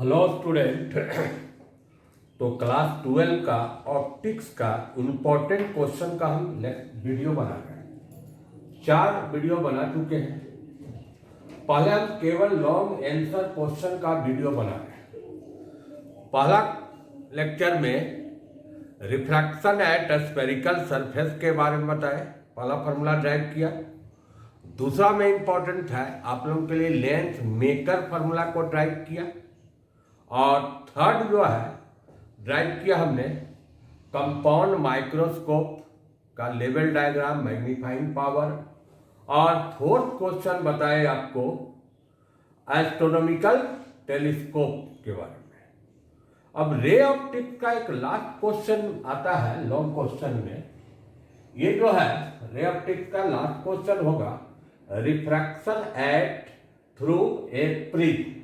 Hello student. तो class 12 का optics का इम्पोर्टेंट क्वेश्चन का हम वीडियो बना रहे हैं। 4 वीडियो बना चुके हैं। पहले हम केवल लॉन्ग आंसर क्वेश्चन का वीडियो बना रहे हैं। पहला लेक्चर में रिफ्रैक्शन एट स्फेरिकल सरफेस के बारे में बताए, पहला फार्मूला ड्राइव किया। दूसरा में इम्पोर्टेंट है आप लोगों के लिए लेंस मेकर फार्मूला को ड्राइव किया। और थर्ड जो है ड्राइव किया हमने कंपाउंड माइक्रोस्कोप का लेवल डायग्राम, मैग्नीफाइंग पावर। और फोर्थ क्वेश्चन बताए आपको एस्ट्रोनॉमिकल टेलीस्कोप के बारे में। अब रे ऑप्टिक्स का एक लास्ट क्वेश्चन आता है लॉन्ग क्वेश्चन में। ये जो है रे ऑप्टिक्स का लास्ट क्वेश्चन होगा refraction at through a prism.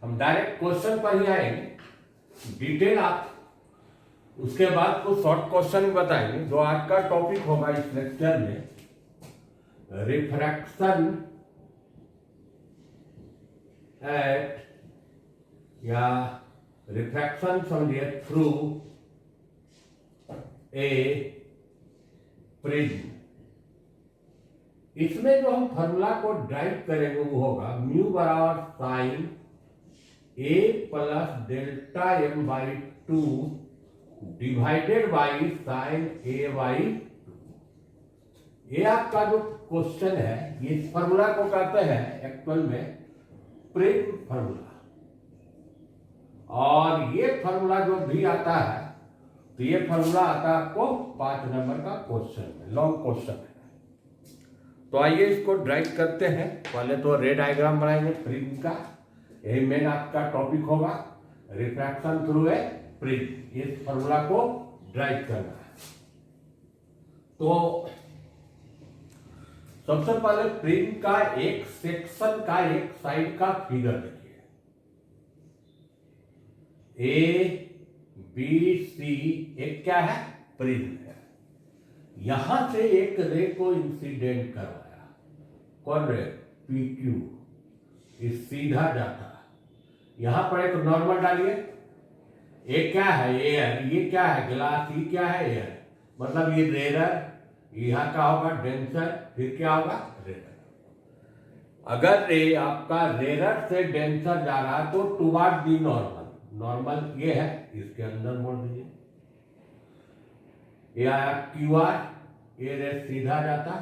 हम डायरेक्ट क्वेश्चन पर ही आएंगे, डिटेल आप उसके बाद कुछ शॉर्ट क्वेश्चन बताएंगे। जो आज का टॉपिक होगा इस लेक्चर में रिफ्रैक्शन एट या रिफ्रैक्शन समझिए थ्रू ए प्रिज्म। इसमें जो हम फॉर्मूला को ड्राइव करेंगे वो होगा म्यू बराबर sine A plus delta m by 2 divided by sine A by 2। ये आपका जो क्वेश्चन है ये इस फॉर्मूला को कहते हैं एक्चुअल में प्रिज्म फॉर्मूला। और ये फॉर्मूला जो भी आता है तो ये फॉर्मूला आता है आपको 5 नंबर का क्वेश्चन में, लॉन्ग क्वेश्चन है। तो आइए इसको ड्राइव करते हैं। पहले तो रे डायग्राम बनाएंगे प्रिज्म का, यही मेन आपका टॉपिक होगा रिफ्रैक्शन थ्रू ए प्रिज्म। इस फॉर्मूला को ड्राइव करना है। तो सबसे पहले प्रिज्म का एक सेक्शन का एक साइड का फिगर देखिए। ए बी सी एक क्या है प्रिज्म है। यहां से एक रे को इंसिडेंट करवाया, कौन रे पी क्यू, इस सीधा जाता। यहां पर एक नॉर्मल डालिए। ये क्या है एयर, ये क्या है ग्लास, ये क्या है एयर, मतलब ये रेरर, यहां का होगा डेंसर, फिर क्या होगा रेरर। अगर रे आपका रेरर से डेंसर जा रहा है तो टुवर्ड दी नॉर्मल, नॉर्मल ये है, इसके अंदर मोड़ दीजिए। ये आया क्यू आर, ये रे सीधा जाता,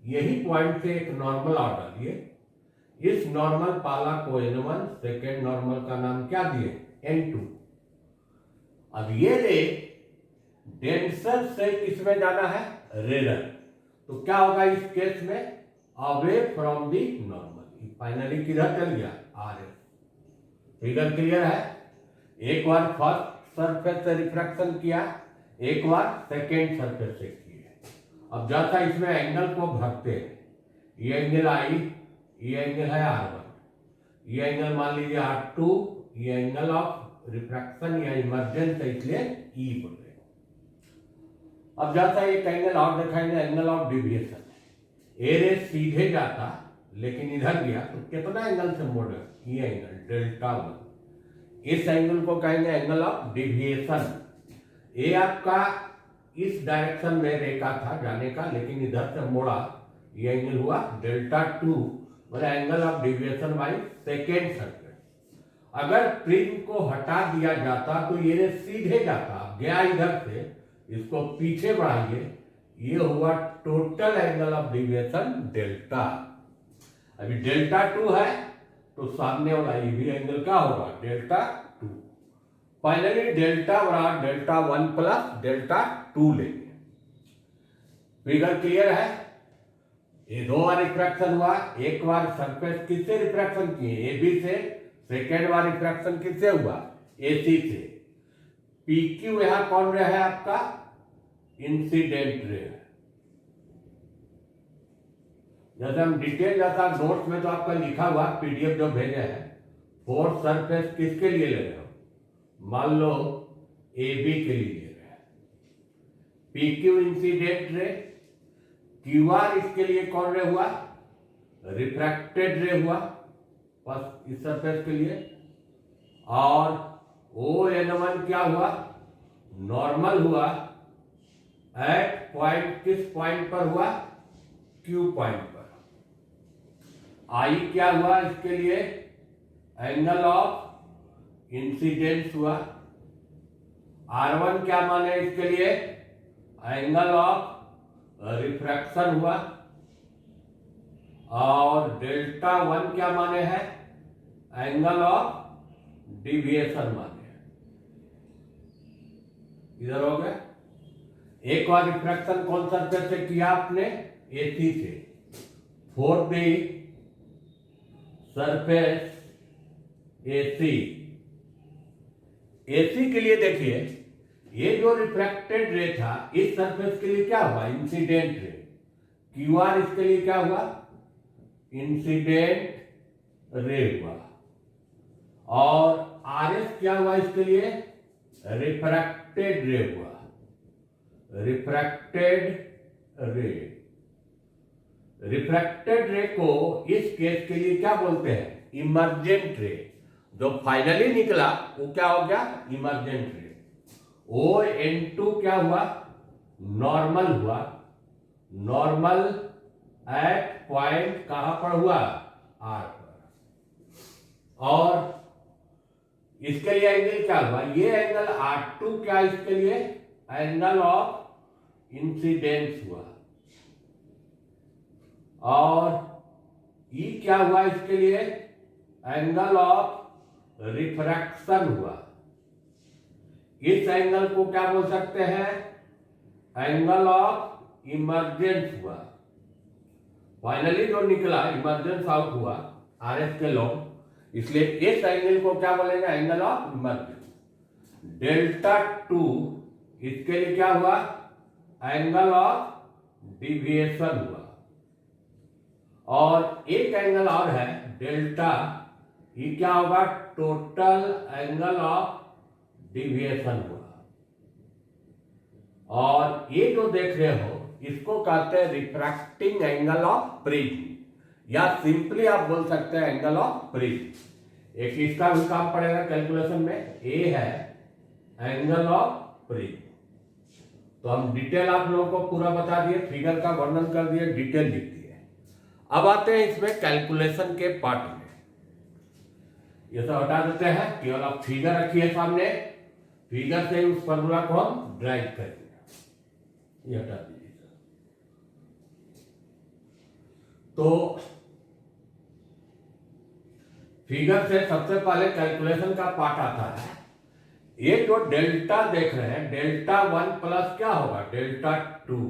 यही पॉइंट से एक नॉर्मल ऑर्डर, ये इस नॉर्मल पाला को N1, सेकेंड नॉर्मल का नाम क्या दिए N2। अब ये रे डेंसर से किसमें जाना है रेरर, तो क्या होगा इस केस में away from the normal. Finally किधर चल गया RS। फिगर क्लियर है। एक बार फर्स्ट सरफेस से रिफ्रैक्शन किया, एक बार सेकेंड सरफेस से किए। अब जैसा इसमें एंगल को भरते हैं, ये एंगल आई, ये एंगल है R1, ये एंगल मान लीजिए R2, ये एंगल ऑफ रिफ्रैक्शन या इमर्जेंस है इसलिए E बोल रहे। अब जैसा एक एंगल और दिखाएंगे एंगल ऑफ डिविएशन। ए रे सीधे जाता लेकिन इधर गया तो कितना एंगल से मोड़, ये एंगल डेल्टा 1। इस एंगल को कहेंगे एंगल ऑफ डिविएशन। ये आपका इस डायरेक्शन में रेखा था जाने का, लेकिन इधर से मोड़ा, ये एंगल हुआ डेल्टा 2, मतलब angle of deviation by second circle. अगर प्रिज्म को हटा दिया जाता तो ये सीधे जाता, गया इधर से, इसको पीछे बढ़ाइए, ये हुआ total angle of deviation delta. अभी डेल्टा 2 है तो सामने वाला ये भी एंगल क्या होगा डेल्टा 2। फाइनली डेल्टा बराबर डेल्टा 1 प्लस डेल्टा 2 लेंगे। फिगर क्लियर है। ये 2 बार रिफ्रैक्शन हुआ, एक बार सरफेस किससे रिफ्रैक्शन किए AB से, सेकेंड बार रिफ्रैक्शन किससे हुआ AC से। PQ यहां कौन रे है आपका इंसिडेंट रे। जैसे हम डिटेल जैसा नोट्स में तो आपका लिखा हुआ PDF जो भेजे हैं, फोर्थ सरफेस किसके लिए ले रहे हो, मान लो AB के लिए ले रहे हैं। PQ इंसिडेंट रे, QR इसके लिए कौन रे हुआ रिफ्रैक्टेड रे हुआ, बस इस सरफेस के लिए। और ON1 क्या हुआ, नॉर्मल हुआ एट पॉइंट, किस पॉइंट पर हुआ, Q पॉइंट पर। I क्या हुआ इसके लिए, एंगल ऑफ इंसिडेंस हुआ। R1 क्या माने इसके लिए, एंगल ऑफ रिफ्रैक्शन हुआ। और डेल्टा 1 क्या माने है, एंगल ऑफ डिविएशन माने है। इधर हो गया। एक और रिफ्रैक्शन कौन सरफेस से किया आपने, AC से, for the surface AC। AC के लिए देखिए, ये जो रिफ्रैक्टेड रे था इस सरफेस के लिए क्या हुआ, इंसिडेंट रे। QR इसके लिए क्या हुआ, इंसिडेंट रे हुआ। और RS क्या हुआ इसके लिए, रिफ्रैक्टेड रे हुआ, रिफ्रैक्टेड रे। रिफ्रैक्टेड रे को इस केस के लिए क्या बोलते हैं, इमर्जेंट रे। जो फाइनली निकला वो क्या हो गया, इमर्जेंट रे। ON2 क्या हुआ, नॉर्मल हुआ। नॉर्मल एट पॉइंट कहां पर हुआ, R पर। और इसके लिए एंगल क्या हुआ, ये एंगल R2 क्या, इसके लिए एंगल ऑफ इंसिडेंस हुआ। और E क्या हुआ इसके लिए, एंगल ऑफ रिफ्रैक्शन हुआ। इस एंगल को क्या बोल सकते हैं, एंगल ऑफ इमर्जेंस हुआ। फाइनली जो निकला इमर्जेंस आउट हुआ RS के लॉ, इसलिए इस एंगल को क्या बोलेंगे, एंगल ऑफ इमर्जेंस। डेल्टा 2 इसके लिए क्या हुआ, एंगल ऑफ डिविएशन हुआ। और एक एंगल और है डेल्टा, ये क्या होगा, टोटल एंगल ऑफ डिविएशन हुआ। और ये जो देख रहे हो इसको कहते हैं रिफ्रैक्टिंग एंगल ऑफ प्रिज्म, या सिंपली आप बोल सकते हैं एंगल ऑफ प्रिज्म। एक इसका भी काम पड़ेगा कैलकुलेशन में, ए है एंगल ऑफ प्रिज्म। तो हम डिटेल आप लोगों को पूरा बता दिए, फिगर का वर्णन कर दिए, डिटेल लिख दिए। अब आते हैं इसमें कैलकुलेशन के पार्ट में। ये सब हटा देते हैं, केवल आप फिगर रखिए सामने, फिगर से उस फॉर्मूला को हम ड्राइव करेंगे। ये हटा दीजिए। तो फिगर से सबसे पहले कैलकुलेशन का पार्ट आता है। ये जो डेल्टा देख रहे हैं, डेल्टा 1 प्लस क्या होगा, डेल्टा 2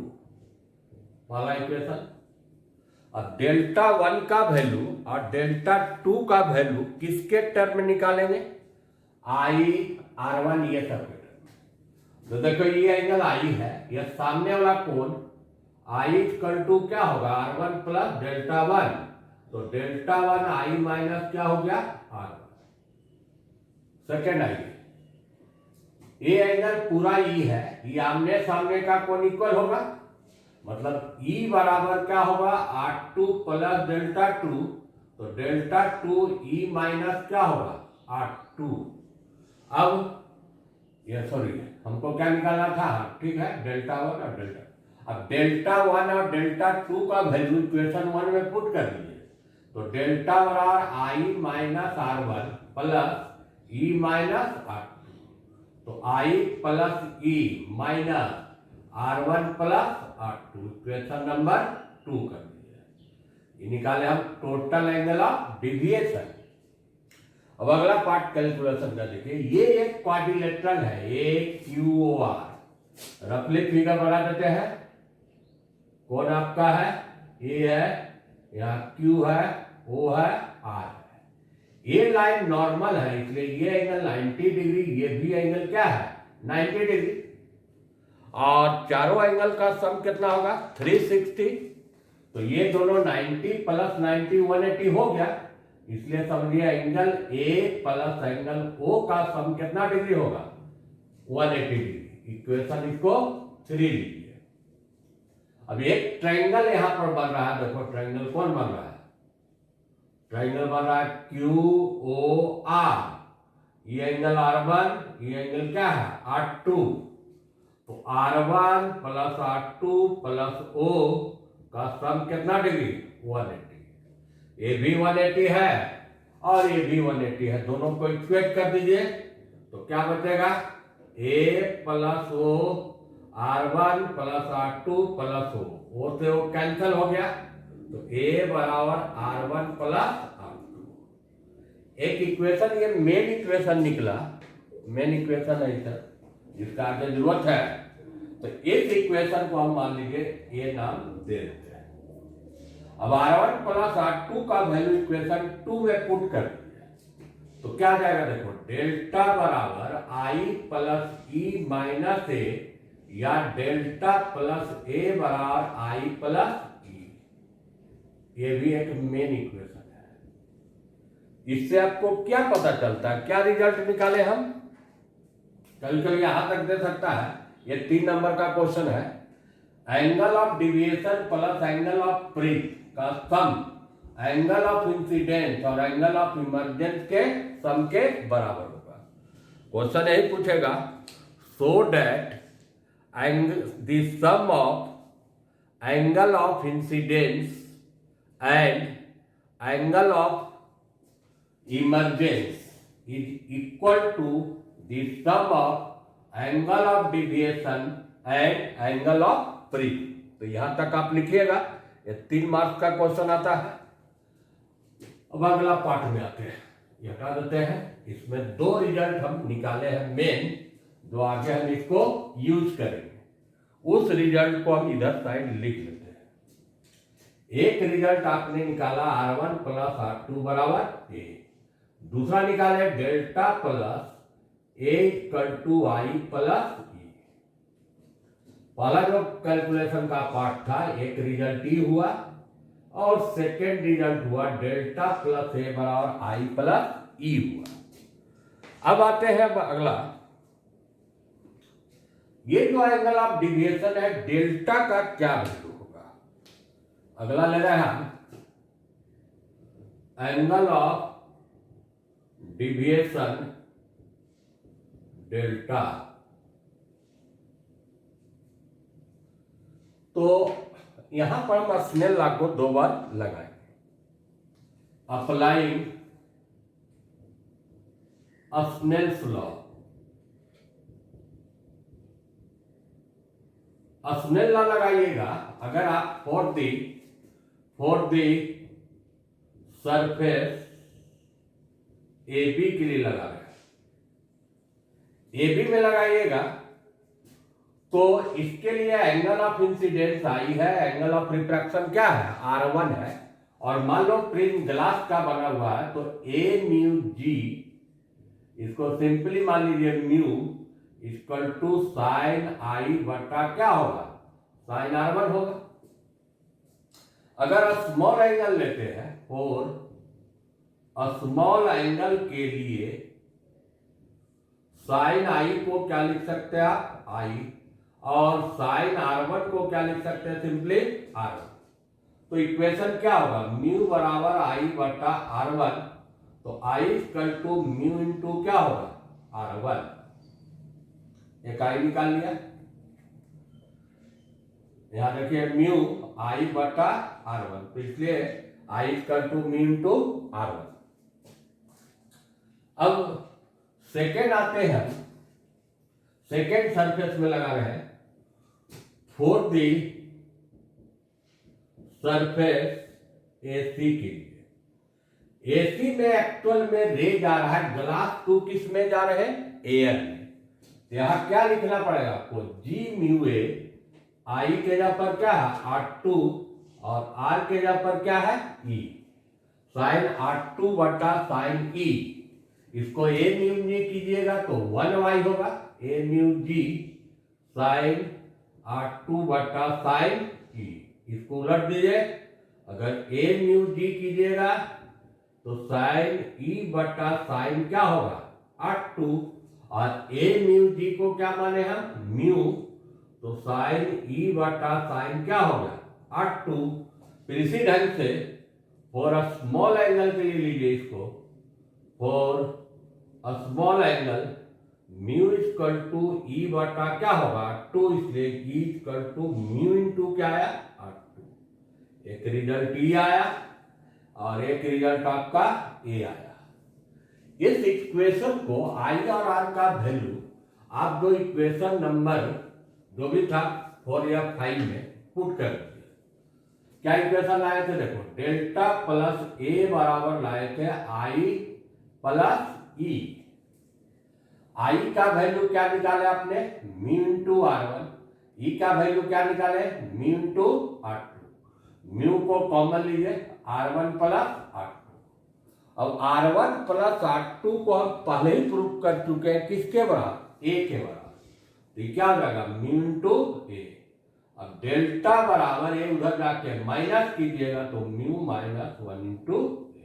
वाला इक्वेशन। अब डेल्टा 1 का वैल्यू और डेल्टा 2 का वैल्यू किसके टर्म में निकालेंगे, R1 ये सब के टर्म। तो देखो ये एंगल I है, ये सामने वाला कोण I इक्वल टू क्या होगा, R1 प्लस डेल्टा 1। तो डेल्टा 1 I माइनस क्या हो गया, R1। सेकेंड आइए, ये एंगल पूरा E है, ये आमने सामने का कोण इक्वल होगा, मतलब E बराबर क्या होगा, R2 प्लस डेल्टा 2। तो डेल्टा 2 E माइनस क्या होगा, R2। अब ये सॉरी हमको क्या निकालना था, ठीक है, डेल्टा 1 और डेल्टा। अब डेल्टा 1 और डेल्टा 2 का वैल्यू इक्वेशन 1 में पुट कर दीजिए। तो डेल्टा बराबर I minus R1 plus E minus R2। तो I plus E minus R1 plus R2, equation number 2 कर दीजिए। ये निकाले हम टोटल एंगल ऑफ डिविएशन। अब अगला पार्ट कैलकुलेशन का देखिए, ये एक क्वाड्रिलेटरल है, एक QOR। रफली फिगर बना देते हैं। कौन आपका है, ए है, यहाँ Q है, O है, R है। ये लाइन नॉर्मल है, इसलिए ये एंगल 90 डिग्री, ये भी एंगल क्या है, 90 डिग्री। और चारों एंगल का सम कितना होगा, 360। तो ये दोनों 90 प्लस 90 180 हो गया, इसलिए समझिए angle A plus angle O का सम कितना डिग्री होगा, 180 डिग्री। इक्वेशन इसको 3 लीजिए। अब एक ट्रायंगल यहां पर बन रहा है, देखो ट्रायंगल कौन बन रहा है, ट्रायंगल बन रहा है QOR। ये एंगल R1, ये एंगल क्या है R2, तो R1 plus R2 plus O का सम कितना डिग्री 180, ये भी 180 है और ये भी 180 है, दोनों को इक्वेट कर दीजिए तो क्या बचेगा A plus O R1 plus R2 plus O से वो कैंसिल हो गया तो A बराबर R1 प्लस R2। एक इक्वेशन ये मेन इक्वेशन निकला, मेन इक्वेशन है सर जिसका आगे जरूरत है, तो इस इक्वेशन को हम मान लीजिए ये नाम दे देते हैं। अब R1 प्लस R2 का वैल्यू इक्वेशन 2 में पुट कर दीजिए तो क्या जाएगा, देखो डेल्टा बराबर I plus E minus A या डेल्टा प्लस A बराबर I प्लस E, ये भी एक मेन इक्वेशन है। इससे आपको क्या पता चलता है, क्या रिजल्ट निकाले हम, कभी कभी यहां तक दे सकता है, ये 3 नंबर का क्वेश्चन है, angle of deviation plus angle of prism का सम एंगल ऑफ इंसिडेंस और एंगल ऑफ इमर्जेंस के सम के बराबर होगा। क्वेश्चन यही पूछेगा, so that the sum of angle of incidence and angle of emergence is equal to the sum of angle of deviation and angle of prism. तो यहां तक आप लिखिएगा, ये 3 मार्क्स का क्वेश्चन आता है। अब अगला पार्ट में आते हैं, ये हटा देते हैं, इसमें 2 रिजल्ट हम निकाले हैं मेन, जो आगे हम इसको यूज करेंगे, उस रिजल्ट को हम इधर साइड लिख लेते हैं। एक रिजल्ट आपने निकाला R1 प्लस R2 बराबर A, दूसरा निकाले delta plus A equal to I plus E। पहला जो कैलकुलेशन का पार्ट था एक रिजल्ट E हुआ और सेकेंड रिजल्ट हुआ डेल्टा प्लस A बराबर I प्लस E हुआ। अब आते हैं अगला, ये जो एंगल ऑफ डिविएशन है डेल्टा का क्या वैल्यू होगा। अगला ले रहे हैं हम एंगल ऑफ डिविएशन डेल्टा, तो यहां पर हम स्नेल लॉ को 2 बार लगाएंगे। Applying Snell's law, Snell law लगाइएगा अगर आप फॉर द सरफेस AB के लिए लगा रहे हैं, AB में लगाइएगा तो इसके लिए एंगल ऑफ इंसिडेंस I है, एंगल ऑफ रिफ्रैक्शन क्या है R1 है, और मान लो प्रिज्म ग्लास का बना हुआ है तो A म्यू G, इसको सिंपली मान लीजिए mu equal to sine I बटा क्या होगा साइन R1 होगा। अगर स्मॉल एंगल लेते हैं और स्मॉल एंगल के लिए साइन I को क्या लिख सकते हैं आप I, और साइन R1 को क्या लिख सकते हैं सिंपली R1। तो इक्वेशन क्या होगा, म्यू बराबर I बटा R1, तो I equal to mu into क्या होगा R1, एक I निकाल लिया, यहां देखिए म्यू I बटा R1, तो इसलिए I equal to mu into R1। अब सेकेंड आते हैं, सेकेंड सरफेस में लगा रहे हैं फॉर द सरफेस AC के लिए। AC में एक्चुअल में रे जा रहा है, ग्लास टू किस में जा रहे हैं एयर में, यहां क्या लिखना पड़ेगा आपको G म्यू A, I के जगह पर क्या है R2 और R के जगह पर क्या है E, साइन R2 बटा साइन E, इसको A म्यू जी कीजिएगा तो 1y होगा, A mu G sign R2 बटा साइन E, इसको उलट दीजिए, अगर A म्यू जी कीजिएगा तो साइन E बटा साइन क्या होगा R2, और A म्यू जी को क्या माने हम म्यू, तो साइन E बटा साइन क्या होगा R2। फिर इसी ढंग से फॉर अ स्मॉल एंगल के लिए लीजिए इसको, for small angle mu equal to e बटा क्या होगा 2, इसलिए e equal to mu into क्या आया R2। एक रिजल्ट ई आया और एक रिजल्ट आपका ए आया। इस इक्वेशन को आई और आर का वैल्यू आप जो इक्वेशन नंबर जो भी था 4 या 5 में पुट कर दिए। क्या इक्वेशन लाए थे देखो, डेल्टा प्लस ए बराबर लाए थे आई प्लस ई। आई का वैल्यू क्या निकाले आपने म्यू इंटू R1, ई का वैल्यू क्या निकाले म्यू इंटू R2। म्यू को कॉमन लीजिए R1 प्लस R2। अब R1 प्लस R2 को हम पहले ही प्रूव कर चुके हैं किसके बराबर ए के बराबर। तो क्या हो जाएगा म्यू इंटू ए। अब डेल्टा बराबर ए उधर जाके माइनस कीजिएगा तो म्यू माइनस 1 इंटू ए।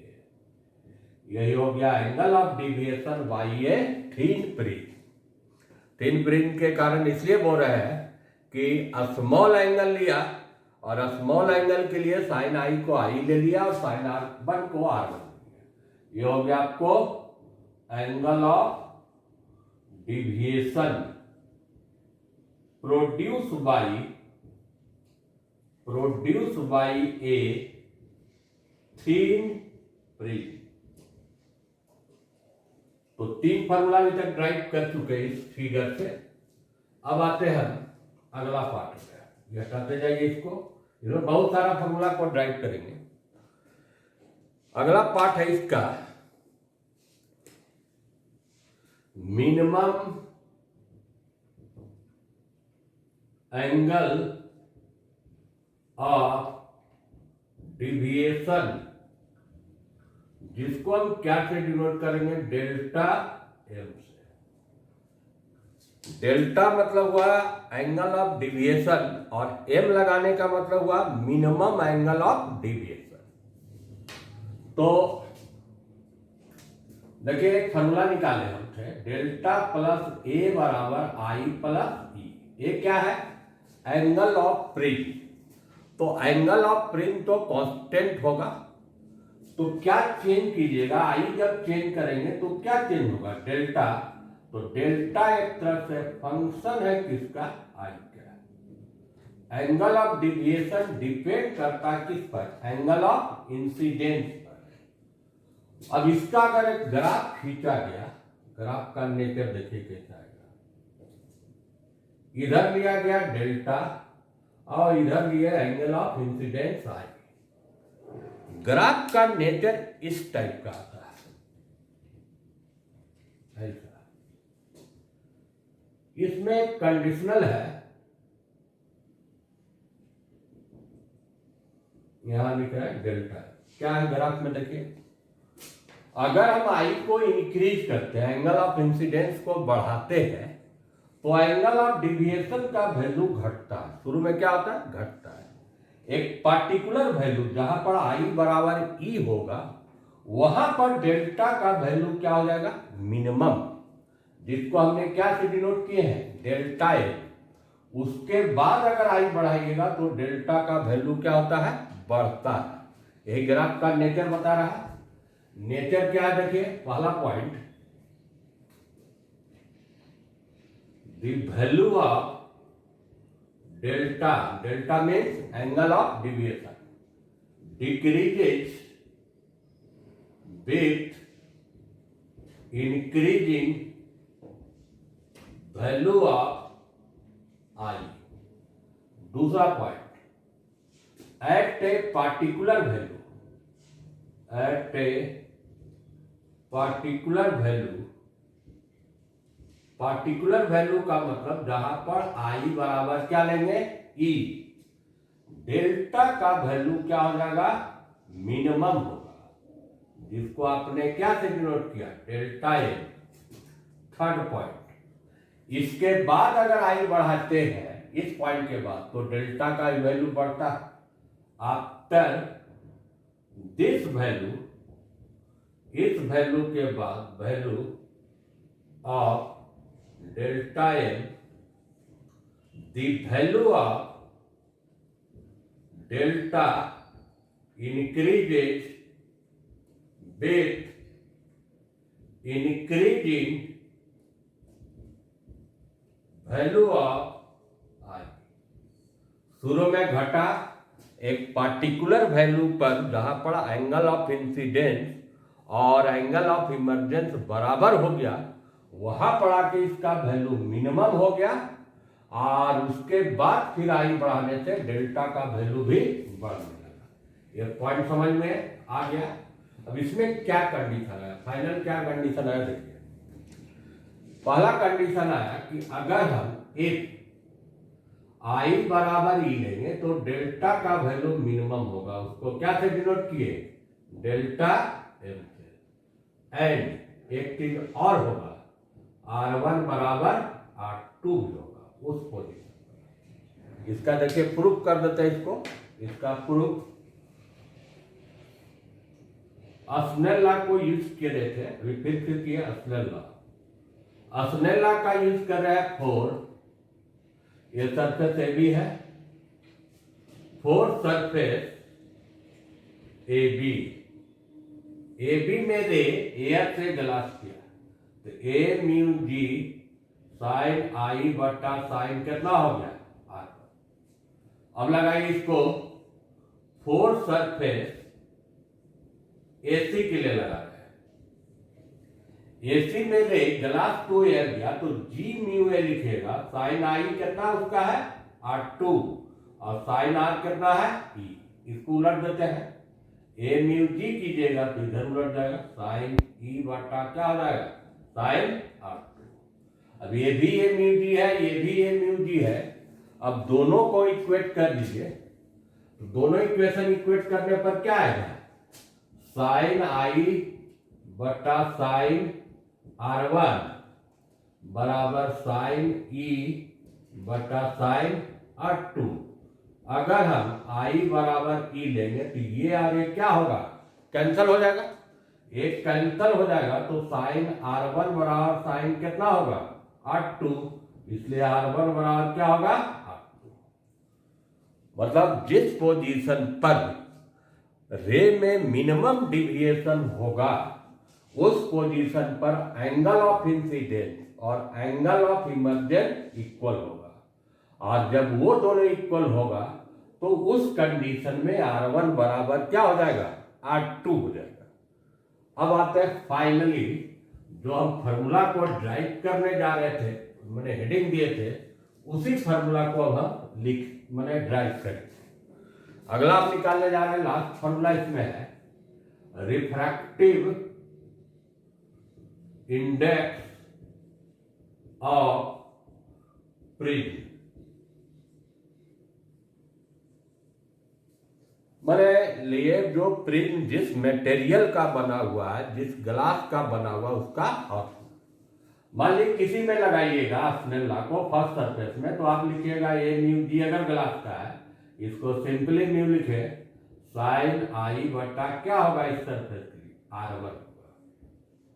यही हो गया angle of deviation by A thin prism. Thin prism के कारण इसलिए बोल रहे हैं कि स्मॉल एंगल लिया और स्मॉल एंगल के लिए साइन आई को आई ले लिया और साइन R1 को R1 ले लिया। ये हो गया आपको angle of deviation produce by A thin prism. तो 3 फार्मूला अभी तक ड्राइव कर चुके हैं इस फिगर से। अब आते हैं अगला पार्ट पे, ये हटाते जाइए इसको, इधर बहुत सारा फार्मूला को ड्राइव करेंगे। अगला पार्ट है इसका मिनिमम एंगल ऑफ डिविएशन, जिसको हम क्या से डिनोट करेंगे डेल्टा एम से। डेल्टा मतलब हुआ एंगल ऑफ डिविएशन और एम लगाने का मतलब हुआ मिनिमम एंगल ऑफ डिविएशन। तो देखिए एक फॉर्मूला निकाले हम थे, डेल्टा प्लस ए बराबर आई प्लस ई। ये क्या है एंगल ऑफ प्रिज्म। तो एंगल ऑफ प्रिज्म तो कांस्टेंट होगा, तो क्या चेंज कीजिएगा आई जब चेंज करेंगे तो क्या चेंज होगा डेल्टा। तो डेल्टा एक तरह से फंक्शन है किसका आई का। एंगल ऑफ डिविएशन डिपेंड करता है किस पर एंगल ऑफ इंसिडेंस पर। अब इसका अगर एक ग्राफ खींचा गया, ग्राफ का नेचर देखिए कैसा आएगा। इधर लिया गया डेल्टा और इधर लिया angle of incidence I. Graph का नेचर इस टाइप का आता है ऐसा। इसमें कंडीशनल है, यहां लिखा है डेल्टा। क्या है ग्राफ में देखिए, अगर हम आई को इंक्रीज करते हैं, एंगल ऑफ इंसिडेंस को बढ़ाते हैं, तो एंगल ऑफ डिविएशन का वैल्यू घटता है। शुरू में क्या होता है घटता है। एक पार्टिकुलर वैल्यू जहां पर आई बराबर ई होगा वहां पर डेल्टा का वैल्यू क्या हो जाएगा मिनिमम, जिसको हमने क्या से डिनोट किए हैं डेल्टा ए। उसके बाद अगर आई बढ़ाइएगा तो डेल्टा का वैल्यू क्या होता है बढ़ता है। यही ग्राफ का नेचर बता रहा है। नेचर क्या है देखिए, पहला point the value of delta means angle of deviation decreases with increasing value of i. दूसरा point at a particular value, at a particular value का मतलब जहां पर आई बराबर क्या लेंगे ई, डेल्टा का वैल्यू क्या हो जाएगा मिनिमम होगा, जिसको आपने क्या से डिनोट किया डेल्टा ए। थर्ड पॉइंट, इसके बाद अगर आई बढ़ाते हैं इस पॉइंट के बाद तो डेल्टा का वैल्यू बढ़ता है। आफ्टर दिस वैल्यू, इस वैल्यू के बाद value of delta m, the value of delta increases with increasing value of i. शुरू में घटा, एक पार्टिकुलर वैल्यू पर जहां पर एंगल ऑफ इंसिडेंस और एंगल ऑफ इमर्जेंस बराबर हो गया, वहां पर आके इसका वैल्यू मिनिमम हो गया, और उसके बाद फिर आई बढ़ाने से डेल्टा का वैल्यू भी बढ़ने लगा। ये पॉइंट समझ में आ गया। अब इसमें क्या कंडीशन है, फाइनल क्या कंडीशन है देखिए। पहला कंडीशन आया कि अगर हम एक आई बराबर ई लेंगे तो डेल्टा का वैल्यू मिनिमम होगा। उसको क्या से डिनोट किए, डेल्टा एम से। एंड एक चीज और होगा, R1 बराबर R2 भी होगा उस पोजीशन पर। इसका देखिए प्रूफ कर देते हैं इसको। इसका प्रूफ अस्नेल लॉ को यूज किए थे, अभी फिर किए अस्नेल लॉ। अस्नेल लॉ का यूज कर रहे हैं 4, ये सरफेस ए बी है, 4 सरफेस ए बी में दे एयर से ग्लास किया तो ए म्यू जी साइन आई बटा साइन कितना हो गया आर। अब लगाइए इसको 4 सरफेस एसी के लिए लगा रहे हैं। एसी में ले ग्लास टू एयर गया तो जी म्यू ए लिखेगा, साइन आई कितना उसका है R2 और साइन आर कितना है ई। इसको उलट देते हैं, ए म्यू जी कीजिएगा तो इधर उलट जाएगा, साइन ई बटा क्या हो जाएगा साइन R2। अब ये भी ए म्यू जी है, ये भी ए म्यू जी है। अब दोनों को इक्वेट कर दीजिए तो दोनों इक्वेशन इक्वेट करने पर क्या आएगा, साइन आई बटा साइन R1 बराबर साइन ई बटा साइन R2। अगर हम I बराबर ई लेंगे तो ये आगे क्या होगा, कैंसिल हो जाएगा। एक कैंसिल हो जाएगा तो साइन R1 बराबर साइन कितना होगा R2, इसलिए R1 बराबर क्या होगा R2। मतलब जिस पोजीशन पर रे में मिनिमम डिविएशन होगा उस पोजीशन पर एंगल ऑफ इंसिडेंस और एंगल ऑफ इमर्जेंस इक्वल होगा, और जब वो दोनों इक्वल होगा तो उस कंडीशन में R1 बराबर क्या हो जाएगा R2 हो जाएगा। अब आते हैं फाइनली जो हम फार्मूला को ड्राइव करने जा रहे थे, मैंने हेडिंग दिए थे, उसी फार्मूला को अब हम मैंने ड्राइव करें। अगला हम निकालने जा रहे हैं, लास्ट फार्मूला इसमें है रिफ्रैक्टिव इंडेक्स ऑफ प्रिज्म। मैंने लिए जो प्रिज्म जिस मटेरियल का बना हुआ है, जिस ग्लास का बना हुआ उसका ऑप्शन। मान लीजिए किसी में लगाइएगा अस्नेल लॉ को फर्स्ट सरफेस में, तो आप लिखिएगा ए म्यू जी अगर ग्लास का है, इसको सिंपली म्यू लिखे, साइन आई बटा क्या होगा इस सरफेस के लिए R1।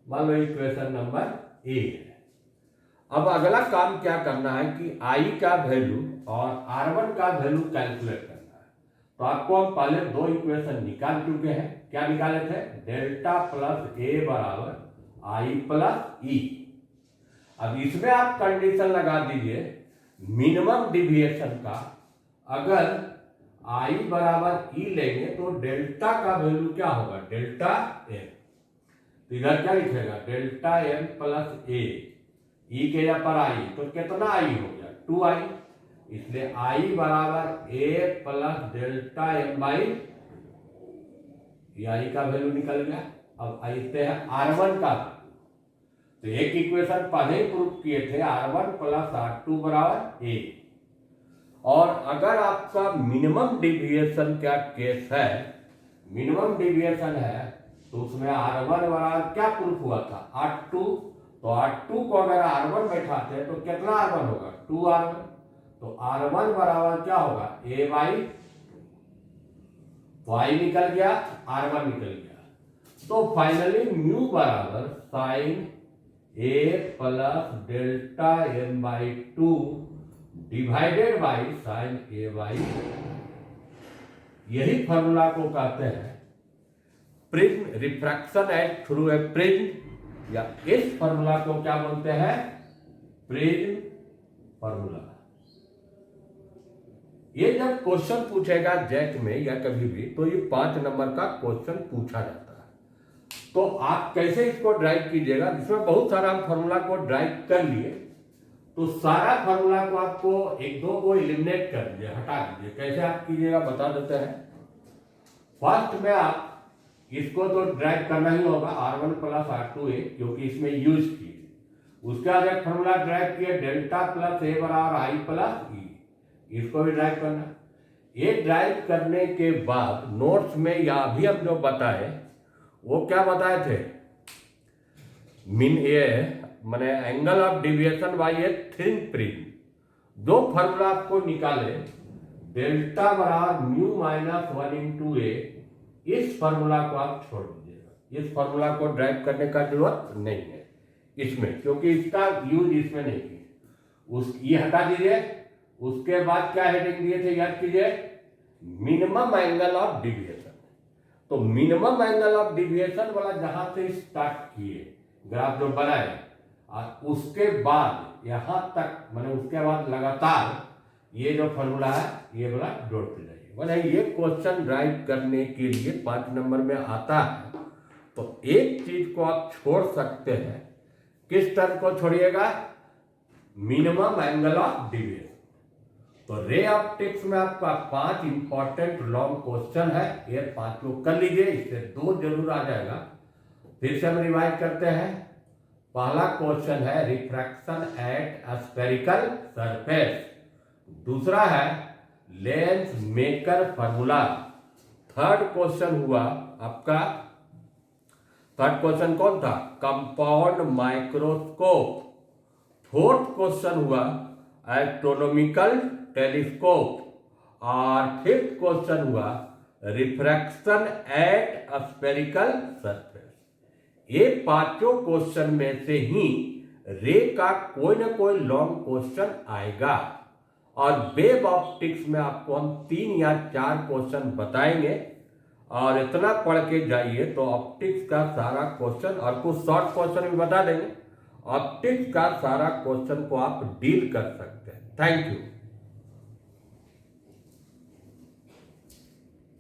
मान लो इक्वेशन नंबर ए है। अब अगला काम क्या करना है कि आई का वैल्यू और R1 का वैल्यू कैलकुलेट करना है। तो आपको हम पहले दो इक्वेशन निकाल चुके हैं। क्या निकाले थे, डेल्टा प्लस ए बराबर आई प्लस ई। अब इसमें आप कंडीशन लगा दीजिए मिनिमम डिविएशन का। अगर आई बराबर ई लेंगे तो डेल्टा का वैल्यू क्या होगा डेल्टा एम। तो इधर क्या लिखेगा डेल्टा एम प्लस ए, ई के यहाँ पर आई तो कितना आई हो गया 2i, इसलिए आई बराबर ए प्लस डेल्टा एम बाई, आई का वैल्यू निकल गया। अब आते हैं R1 का, तो एक इक्वेशन पहले ही प्रूफ किए थे R1 प्लस R2 बराबर ए। और अगर आपका मिनिमम डिविएशन का केस है, मिनिमम डिविएशन है, तो उसमें R1 बराबर क्या प्रूफ हुआ था R2। तो R2 को अगर R1 बैठाते हैं तो कितना R1 होगा 2R1। तो R1 बराबर क्या होगा A बाई, तो I निकल गया R1 निकल गया। तो फाइनली म्यू बराबर sine A plus delta m by 2 divided by sine A by. यही फॉर्मूला को कहते हैं prism refraction at through a prism या इस फॉर्मूला को क्या बोलते हैं? Prism formula. ये जब क्वेश्चन पूछेगा जैक में या कभी भी, तो ये 5 नंबर का क्वेश्चन पूछा जाता है। तो आप कैसे इसको ड्राइव कीजिएगा? जिसमें बहुत सारा हम फॉर्मूला को ड्राइव कर लिए, तो सारा फॉर्मूला को आपको एक दो को एलिमिनेट कर दीजिए, हटा दीजिए। कैसे आप कीजिएगा बता देते हैं। फर्स्ट में आप इसको तो ड्राइव करना ही होगा, R1 प्लस R2A, क्योंकि इसमें यूज किए। उसके बाद एक फॉर्मूला ड्राइव किए, डेल्टा प्लस ए बराबर आई प्लस ई, इसको भी ड्राइव करना। ये ड्राइव करने के बाद नोट्स में या अभी हम जो बताए वो क्या बताए थे? मीन ये माने angle of deviation by a thin prism. दो फॉर्मूला आपको निकाले, डेल्टा बराबर म्यू माइनस 1 इंटू ए, इस फॉर्मूला को आप छोड़ दीजिएगा। इस फॉर्मूला को ड्राइव करने का जरूरत नहीं है इसमें, क्योंकि इसका यूज इसमें नहीं किया। ये हटा दीजिए। उसके बाद क्या हेडिंग दिए थे याद कीजिए? Minimum angle of deviation. तो मिनिमम एंगल ऑफ डिविएशन वाला जहां से स्टार्ट किए ग्राफ जो बनाए, और उसके बाद यहां तक माने उसके बाद लगातार ये जो फॉर्मूला है ये वाला जोड़ते जाइए। माने ये क्वेश्चन ड्राइव करने के लिए 5 नंबर में आता है। तो एक चीज को आप छोड़ सकते हैं। किस टर्म को छोड़िएगा? Minimum angle of deviation. तो रे ऑप्टिक्स में आपका 5 इंपॉर्टेंट लॉन्ग क्वेश्चन है, ये 5 को कर लीजिए, इससे 2 जरूर आ जाएगा। फिर से हम रिवाइज करते हैं। पहला क्वेश्चन है रिफ्रैक्शन एट स्फेरिकल सरफेस। दूसरा है lens maker formula. Third question हुआ आपका, थर्ड क्वेश्चन कौन था? Compound microscope. फोर्थ क्वेश्चन हुआ एस्ट्रोनॉमिकल टेलीस्कोप। और फिफ्थ क्वेश्चन हुआ रिफ्रैक्शन एट स्फेरिकल सरफेस। ये पांचों क्वेश्चन में से ही रे का कोई ना कोई लॉन्ग क्वेश्चन आएगा। और वेव ऑप्टिक्स में आपको हम 3 या 4 क्वेश्चन बताएंगे, और इतना पढ़ के जाइए तो ऑप्टिक्स का सारा क्वेश्चन, और कुछ शॉर्ट क्वेश्चन भी बता देंगे, ऑप्टिक्स का सारा क्वेश्चन को आप डील कर सकते हैं। Thank you.